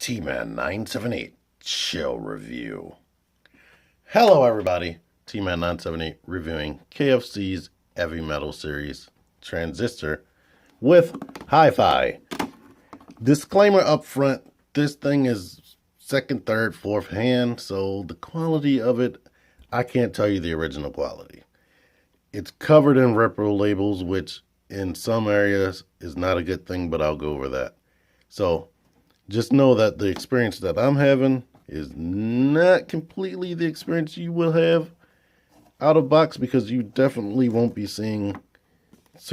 T-Man 978 Chill Review. Hello everybody, T-Man 978 reviewing KFC's Heavy Metal Series Transistor with HiFi. Disclaimer up front, this thing is second, third, fourth hand, so the quality of it, I can't tell you the original quality. It's covered in repro labels, which in some areas is not a good thing, but I'll go over that. So just know that the experience that I'm having is not completely the experience you will have out of box, because you definitely won't be seeing these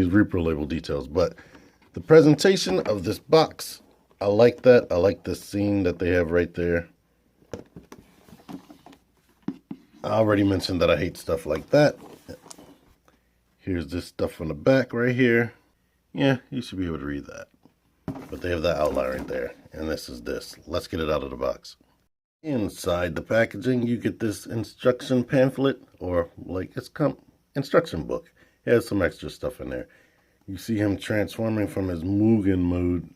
repro label details. But the presentation of this box, I like that. I like the scene that they have right there. I already mentioned that I hate stuff like that. Here's this stuff on the back right here. Yeah, you should be able to read that. But they have that outline right there. And this is this. Let's get it out of the box. Inside the packaging, you get this instruction pamphlet, or like it's instruction book. It has some extra stuff in there. You see him transforming from his Mugen mode,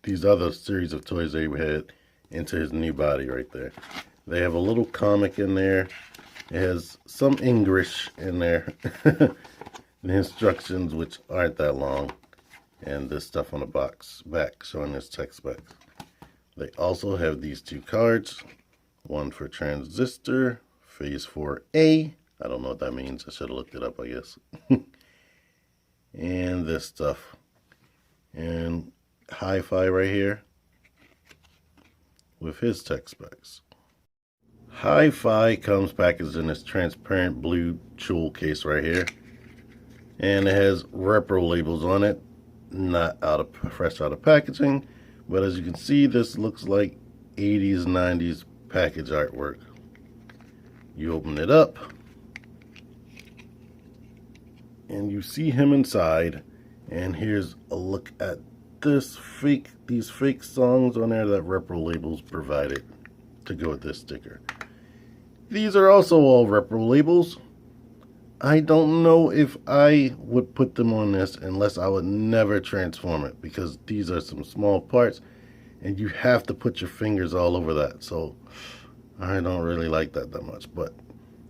these other series of toys they had, into his new body right there. They have a little comic in there. It has some English in there. The instructions, which aren't that long. And this stuff on the box back showing his tech specs. They also have these two cards. One for Transistor, Phase 4A. I don't know what that means. I should have looked it up, I guess. And this stuff. And HiFi right here with his tech specs. HiFi comes packaged in this transparent blue jewel case right here. And it has repro labels on it. Not fresh out of packaging. But as you can see, this looks like 80s, 90s package artwork. You open it up. And you see him inside. And here's a look at these fake songs on there that repro labels provided to go with this sticker. These are also all repro labels. I don't know if I would put them on this unless I would never transform it, because these are some small parts and you have to put your fingers all over that. So I don't really like that much, but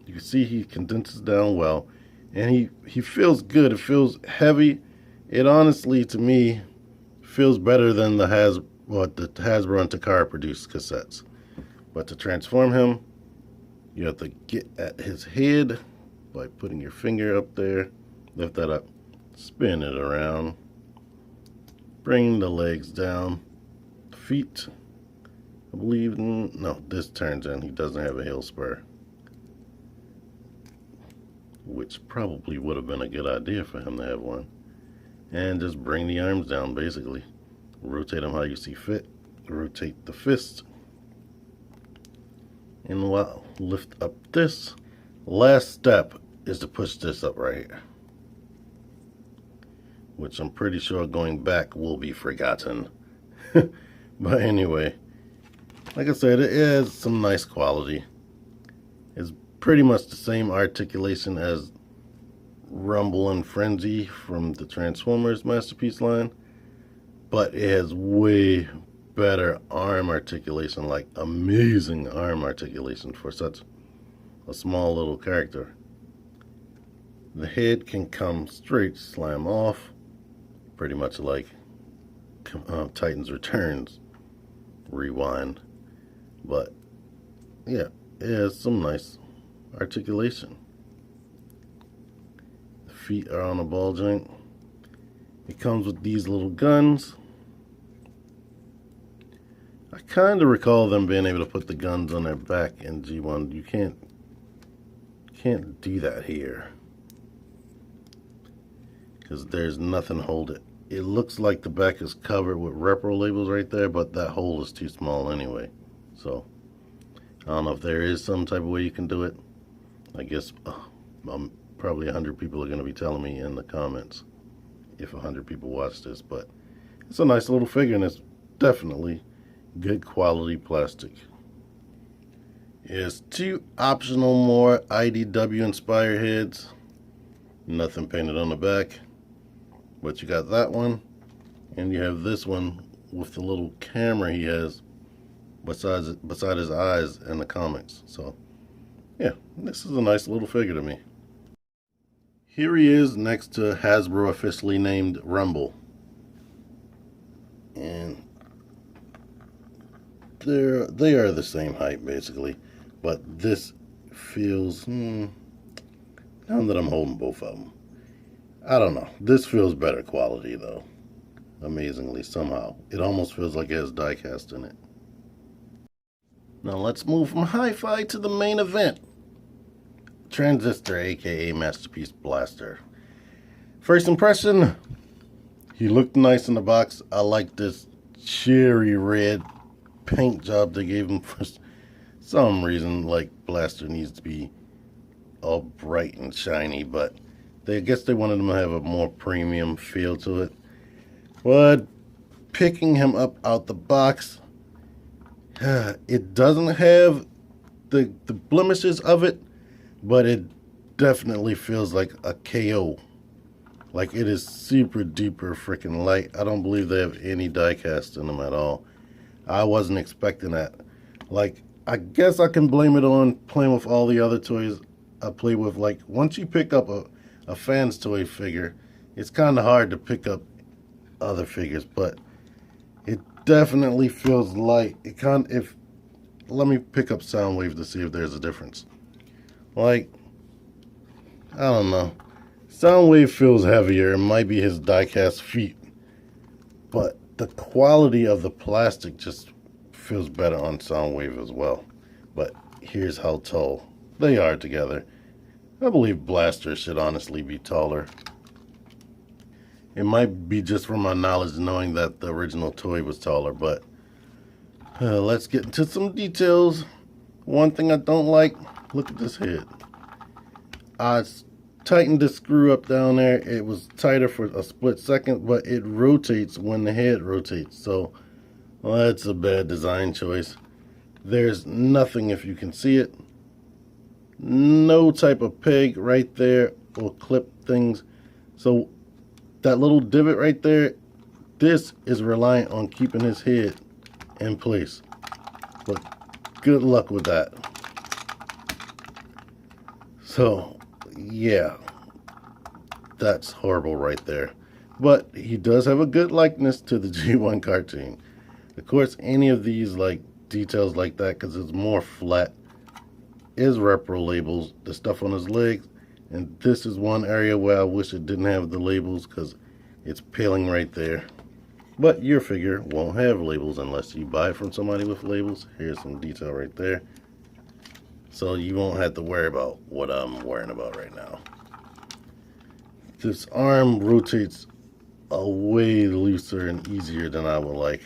you can see he condenses down well, and he feels good. It feels heavy. It honestly, to me, feels better than the Hasbro and Takara produced cassettes. But to transform him, you have to get at his head by putting your finger up there, lift that up, spin it around, bring the legs down, feet, I believe, no, this turns in, he doesn't have a heel spur, which probably would have been a good idea for him to have one. And just bring the arms down, basically. Rotate them how you see fit, rotate the fist, and lift up this. Last step is to push this up right here, which I'm pretty sure going back will be forgotten. But anyway, like I said, it is some nice quality. It's pretty much the same articulation as Rumble and Frenzy from the Transformers Masterpiece line, but it has way better arm articulation, like amazing arm articulation for such a small little character. The head can come straight, slam off, pretty much like Titan's Returns Rewind. But yeah, it has some nice articulation. The feet are on a ball joint. It comes with these little guns. I kind of recall them being able to put the guns on their back in G1. You can't do that here, because there's nothing to hold it. It looks like the back is covered with repro labels right there, but that hole is too small anyway. So I don't know if there is some type of way you can do it. I guess probably 100 people are going to be telling me in the comments if 100 people watch this, but it's a nice little figure, and it's definitely good quality plastic. Is two optional more IDW inspired heads. Nothing painted on the back, but you got that one, and you have this one with the little camera he has beside his eyes in the comics. So yeah, this is a nice little figure to me. Here he is next to Hasbro officially named Rumble. And they are the same height basically, but this feels, now that I'm holding both of them, I don't know, this feels better quality though, amazingly somehow. It almost feels like it has die cast in it. Now let's move from HiFi to the main event. Transistor, aka Masterpiece Blaster. First impression, he looked nice in the box. I like this cherry red paint job they gave him for some reason. Like, Blaster needs to be all bright and shiny, but I guess they wanted him to have a more premium feel to it. But picking him up out the box, it doesn't have the blemishes of it, but it definitely feels like a KO. Like, it is super duper freaking light. I don't believe they have any die cast in them at all. I wasn't expecting that. Like, I guess I can blame it on playing with all the other toys I play with. Like, once you pick up a Fans Toy figure, it's kind of hard to pick up other figures, but it definitely feels light. Let me pick up Soundwave to see if there's a difference. Like, I don't know. Soundwave feels heavier. It might be his die-cast feet, but the quality of the plastic just feels better on Soundwave as well. But here's how tall they are together. I believe Blaster should honestly be taller. It might be just from my knowledge knowing that the original toy was taller, but let's get into some details. One thing I don't like, look at this head. I tightened this screw up down there. It was tighter for a split second, but it rotates when the head rotates. So, well, that's a bad design choice. There's nothing, if you can see it. No type of peg right there will clip things. So that little divot right there, this is reliant on keeping his head in place. But good luck with that. So yeah, that's horrible right there. But he does have a good likeness to the G1 cartoon. Of course, any of these like details like that, because it's more flat, is repro labels. The stuff on his legs, and this is one area where I wish it didn't have the labels because it's peeling right there. But your figure won't have labels unless you buy it from somebody with labels. Here's some detail right there. So you won't have to worry about what I'm worrying about right now. This arm rotates a way looser and easier than I would like.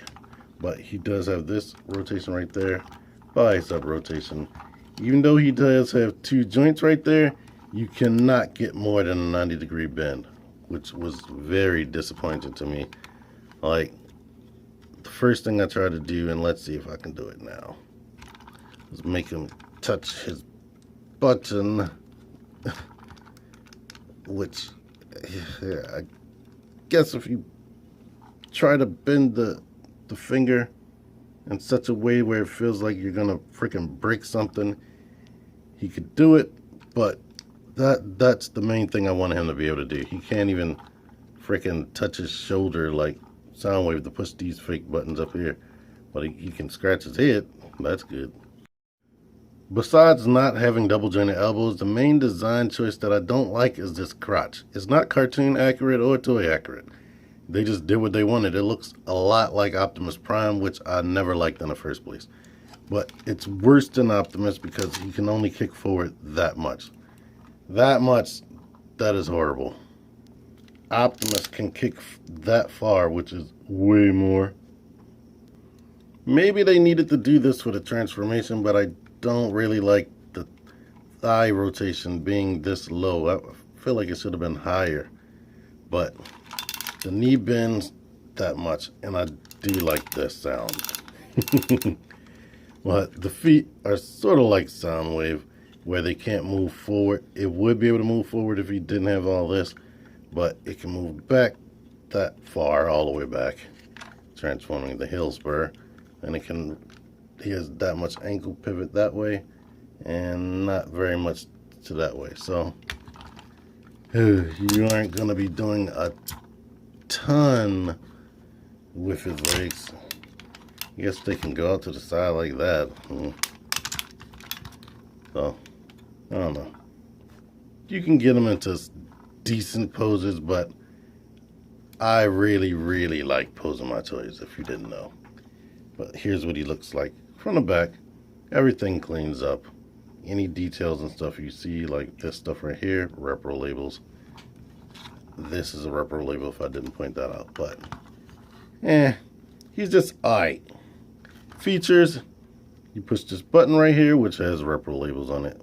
But he does have this rotation right there, bicep rotation. Even though he does have two joints right there, you cannot get more than a 90-degree bend, which was very disappointing to me. Like, the first thing I tried to do, and let's see if I can do it now, is make him touch his button, which, yeah, I guess if you try to bend the finger in such a way where it feels like you're gonna freaking break something, he could do it, but that's the main thing I want him to be able to do. He can't even freaking touch his shoulder like Soundwave to push these fake buttons up here, but he can scratch his head. That's good. Besides not having double jointed elbows, the main design choice that I don't like is this crotch. It's not cartoon accurate or toy accurate. They just did what they wanted. It looks a lot like Optimus Prime, which I never liked in the first place. But it's worse than Optimus because he can only kick forward that much. That much, that is horrible. Optimus can kick that far, which is way more. Maybe they needed to do this for the transformation, but I don't really like the thigh rotation being this low. I feel like it should have been higher. But the knee bends that much, and I do like this sound. But the feet are sort of like Soundwave, where they can't move forward. It would be able to move forward if he didn't have all this, but it can move back that far, all the way back. transforming the heel spur, and he has that much ankle pivot that way and not very much to that way. So you aren't going to be doing a ton with his legs. I guess they can go out to the side like that. So I don't know. You can get them into decent poses, but I really like posing my toys, if you didn't know. But here's what he looks like from the back. Everything cleans up. Any details and stuff you see, like this stuff right here, repro labels. This is a repro label if I didn't point that out, but he's just alright. Features, you push this button right here, which has repro labels on it,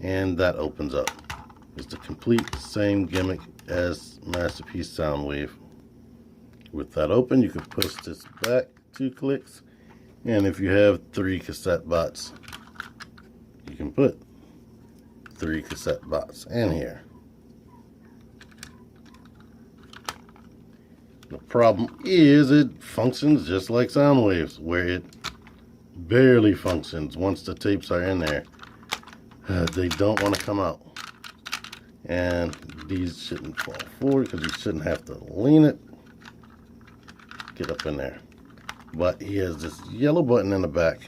and that opens up. It's the complete same gimmick as Masterpiece Soundwave. With that open, you can push this back 2 clicks, and if you have 3 cassette bots, you can put 3 cassette bots in here. The problem is it functions just like Soundwaves, where it barely functions once the tapes are in there. They don't want to come out. And these shouldn't fall forward because you shouldn't have to lean it. Get up in there. But he has this yellow button in the back,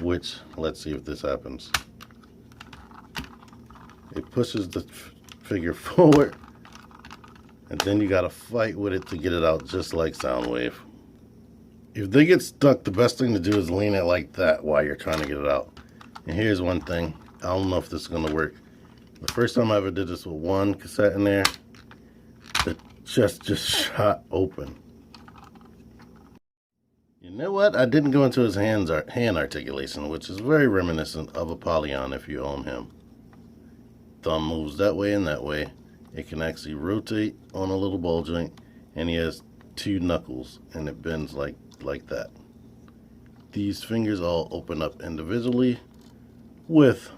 which, let's see if this happens. It pushes the figure forward, and then you gotta fight with it to get it out, just like Soundwave. If they get stuck, the best thing to do is lean it like that while you're trying to get it out. And here's one thing, I don't know if this is gonna work. The first time I ever did this with one cassette in there, the chest just shot open. You know what? I didn't go into his hand articulation, which is very reminiscent of Apollyon if you own him. Thumb moves that way and that way. It can actually rotate on a little ball joint, and he has 2 knuckles, and it bends like that. These fingers all open up individually with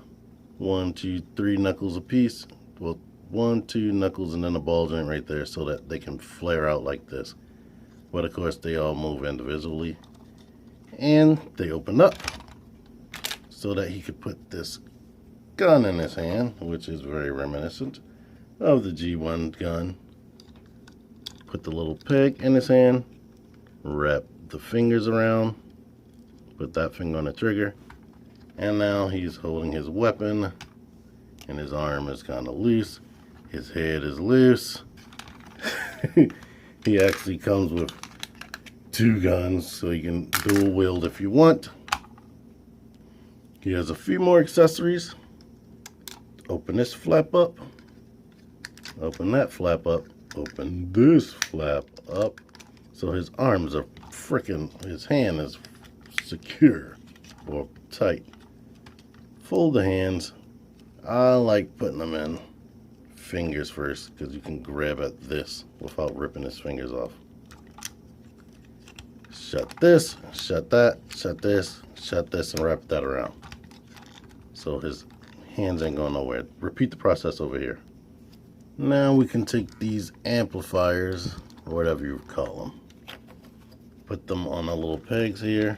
1, 2, 3 knuckles a piece. Well, 1, 2 knuckles and then a ball joint right there, so that they can flare out like this. But of course they all move individually, and they open up so that he could put this gun in his hand, which is very reminiscent of the G1 gun. Put the little peg in his hand, wrap the fingers around, put that finger on the trigger, and now he's holding his weapon, and his arm is kind of loose, his head is loose. He actually comes with 2 guns, so you can dual wield if you want. He has a few more accessories. Open this flap up, open that flap up, open this flap up, so his arms are his hand is secure or tight. Fold the hands. I like putting them in fingers first because you can grab at this without ripping his fingers off. Shut this, shut that, shut this, and wrap that around. So his hands ain't going nowhere. Repeat the process over here. Now we can take these amplifiers, or whatever you call them, put them on the little pegs here,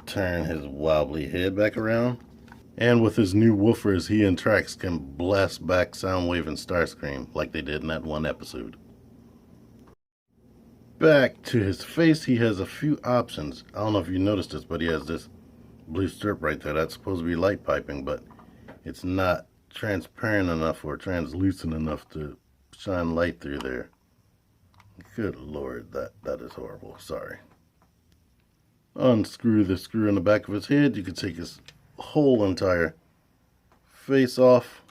turn his wobbly head back around, and with his new woofers, he and Trax can blast back Soundwave and Starscream like they did in that one episode. Back to his face, he has a few options. I don't know if you noticed this, but he has this blue strip right there. That's supposed to be light piping, but it's not transparent enough or translucent enough to shine light through there. Good Lord, that is horrible. Sorry. Unscrew the screw in the back of his head. You can take his whole entire face off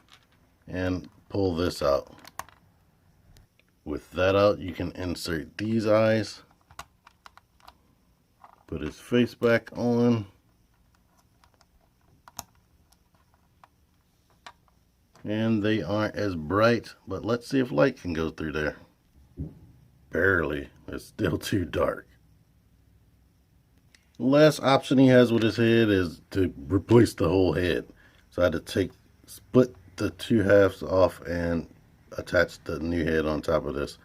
and pull this out. With that out, you can insert these eyes, put his face back on, and they aren't as bright, but let's see if light can go through there. Barely. It's still too dark. The last option he has with his head is to replace the whole head. So I had to split the 2 halves off and attach the new head on top of this.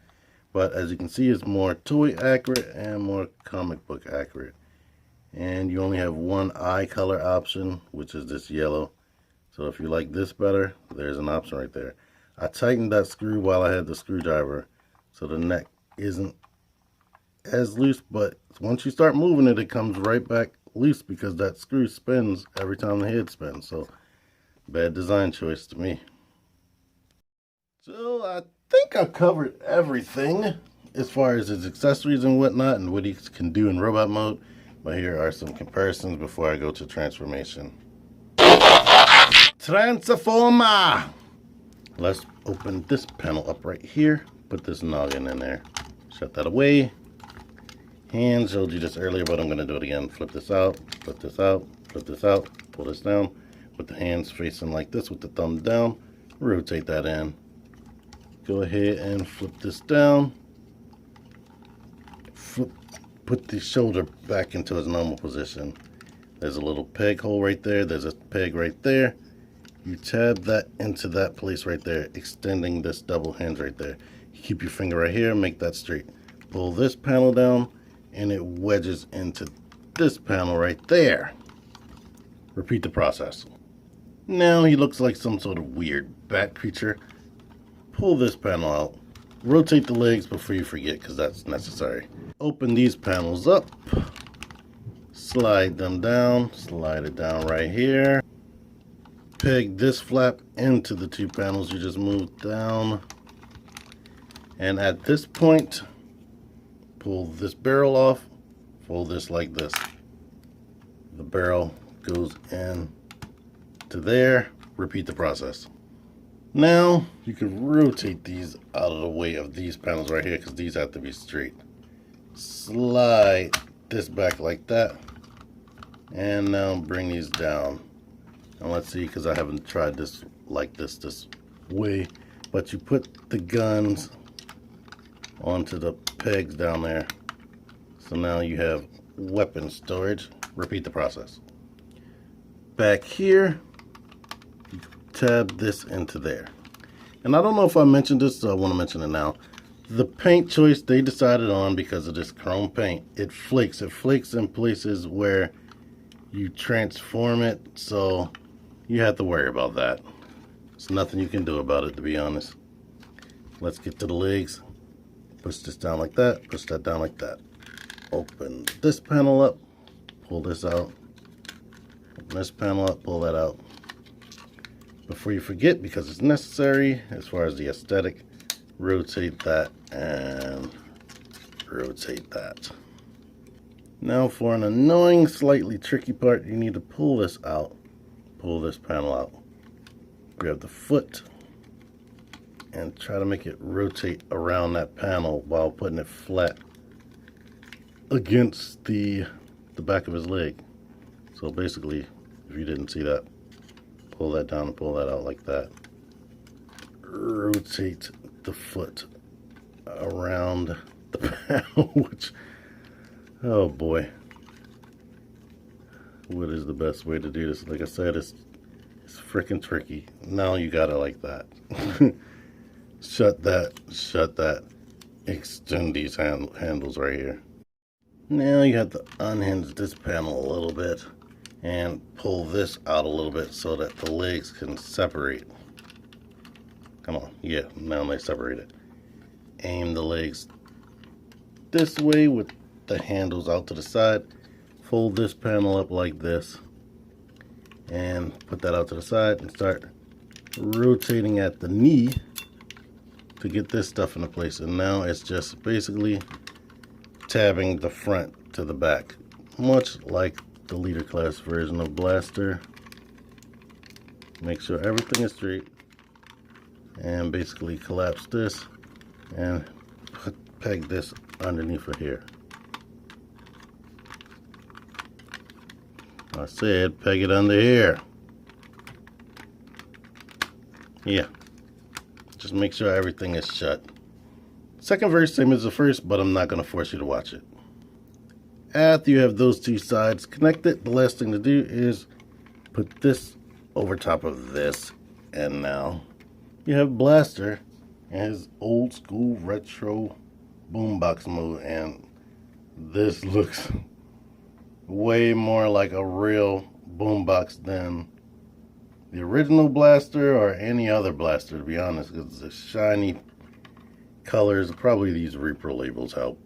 But as you can see, it's more toy accurate and more comic book accurate. And you only have one eye color option, which is this yellow. So if you like this better, there's an option right there. I tightened that screw while I had the screwdriver, so the neck isn't as loose, but once you start moving it, it comes right back loose because that screw spins every time the head spins. So bad design choice to me. So I think I've covered everything as far as his accessories and whatnot and what he can do in robot mode. But here are some comparisons before I go to transformation. Transformer! Let's open this panel up right here. Put this noggin in there. Shut that away. Hands, showed you this earlier, but I'm going to do it again. Flip this out, flip this out, flip this out, pull this down. With the hands facing like this with the thumb down. Rotate that in. Go ahead and flip this down. Put the shoulder back into its normal position. There's a little peg hole right there. There's a peg right there. You tab that into that place right there, extending this double hinge right there. You keep your finger right here, make that straight. Pull this panel down, and it wedges into this panel right there. Repeat the process. Now he looks like some sort of weird bat creature. Pull this panel out. Rotate the legs before you forget, because that's necessary. Open these panels up. Slide them down. Slide it down right here. Peg this flap into the two panels you just moved down. And at this point, pull this barrel off. Fold this like this. The barrel goes in to there. Repeat the process. Now you can rotate these out of the way of these panels right here because these have to be straight. Slide this back like that, and now bring these down. And let's see, because I haven't tried this like this way, but you put the guns onto the pegs down there. So now you have weapon storage. Repeat the process. Back here, tab this into there. And I don't know if I mentioned this, so I want to mention it now. The paint choice they decided on, because of this chrome paint, it flakes. It flakes in places where you transform it, so you have to worry about that. There's nothing you can do about it, to be honest. Let's get to the legs. Push this down like that, push that down like that. Open this panel up, pull this out. Open this panel up, pull that out. Before you forget, because it's necessary as far as the aesthetic, rotate that and rotate that. Now for an annoying, slightly tricky part, you need to pull this out. Pull this panel out. Grab the foot and try to make it rotate around that panel while putting it flat against the back of his leg. So basically, if you didn't see that, pull that down and pull that out like that. Rotate the foot around the panel, which, oh boy, what is the best way to do this? Like I said, it's freaking tricky. Now you got it like that. Shut that, extend these handles right here. Now you have to unhinge this panel a little bit and pull this out a little bit so that the legs can separate. Come on, yeah, now they separated. Aim the legs this way with the handles out to the side. Fold this panel up like this and put that out to the side and start rotating at the knee to get this stuff into place. And now it's just basically tabbing the front to the back, much like the leader class version of Blaster. Make sure everything is straight and basically collapse this and peg this underneath of here. I said peg it under here. Yeah, just make sure everything is shut. Second verse, same as the first, but I'm not going to force you to watch it. After you have those two sides connected, the last thing to do is put this over top of this, and now you have Blaster and his old school retro boombox mode, and this looks way more like a real boombox than the original blaster or any other blaster, to be honest, because the shiny colors, probably these repro labels help.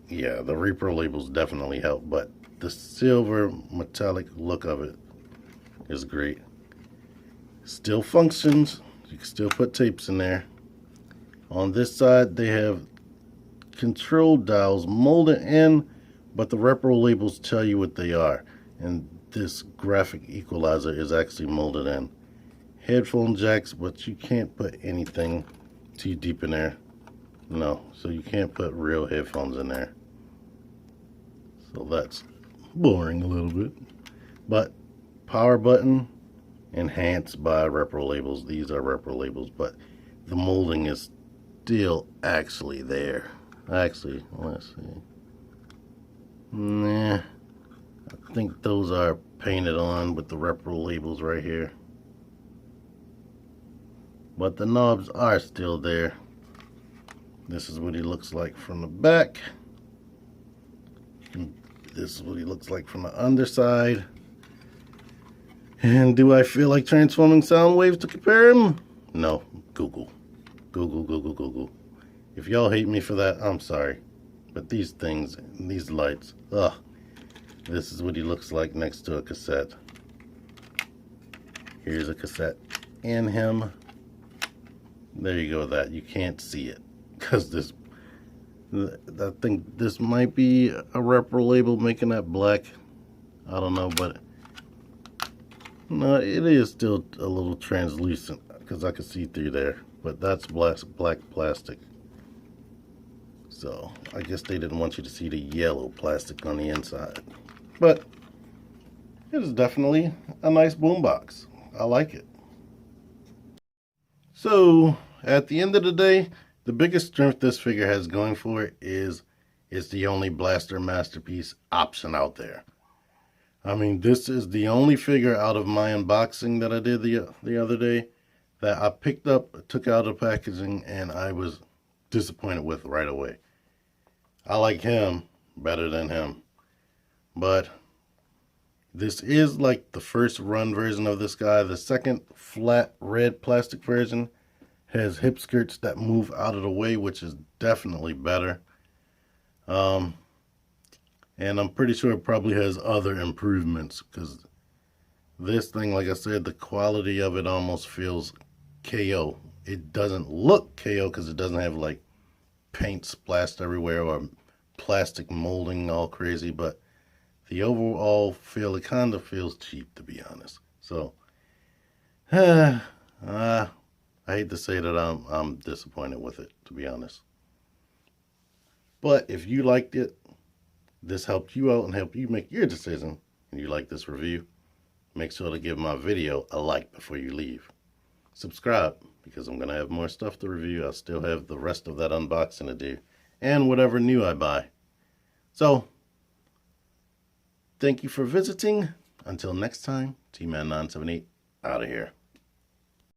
Yeah, the repro labels definitely help, but the silver metallic look of it is great. Still functions. You can still put tapes in there. On this side, they have control dials molded in, but the repro labels tell you what they are. And this graphic equalizer is actually molded in. Headphone jacks, but you can't put anything too deep in there. No, so you can't put real headphones in there. So that's boring a little bit. But power button, enhanced by repro labels. These are repro labels, but the molding is still actually there. Actually, let's see. Nah, I think those are painted on with the repro labels right here. But the knobs are still there. This is what he looks like from the back. And this is what he looks like from the underside. And do I feel like transforming sound waves to compare him? No. Google. Google. If y'all hate me for that, I'm sorry. But these things, these lights, ugh. This is what he looks like next to a cassette. Here's a cassette in him. There you go, that. You can't see it. Because this, I think this might be a repro label making that black. I don't know, but no, it is still a little translucent because I can see through there. But that's black plastic. So I guess they didn't want you to see the yellow plastic on the inside. But it is definitely a nice boombox. I like it. So at the end of the day, the biggest strength this figure has going for it is it's the only Blaster Masterpiece option out there. I mean, this is the only figure out of my unboxing that I did the other day that I picked up, took out of packaging, and I was disappointed with right away. I like him better than him. But this is like the first run version of this guy. The second flat red plastic version has hip skirts that move out of the way, which is definitely better. And I'm pretty sure it probably has other improvements, because this thing, like I said, the quality of it almost feels KO. It doesn't look KO because it doesn't have like paint splashed everywhere or plastic molding all crazy, but the overall feel, it kind of feels cheap, to be honest. So I hate to say that I'm disappointed with it, to be honest. But if you liked it, this helped you out and helped you make your decision, and you like this review, make sure to give my video a like before you leave. Subscribe, because I'm going to have more stuff to review. I'll still have the rest of that unboxing to do, and whatever new I buy. So, thank you for visiting. Until next time, T-Man978 out of here.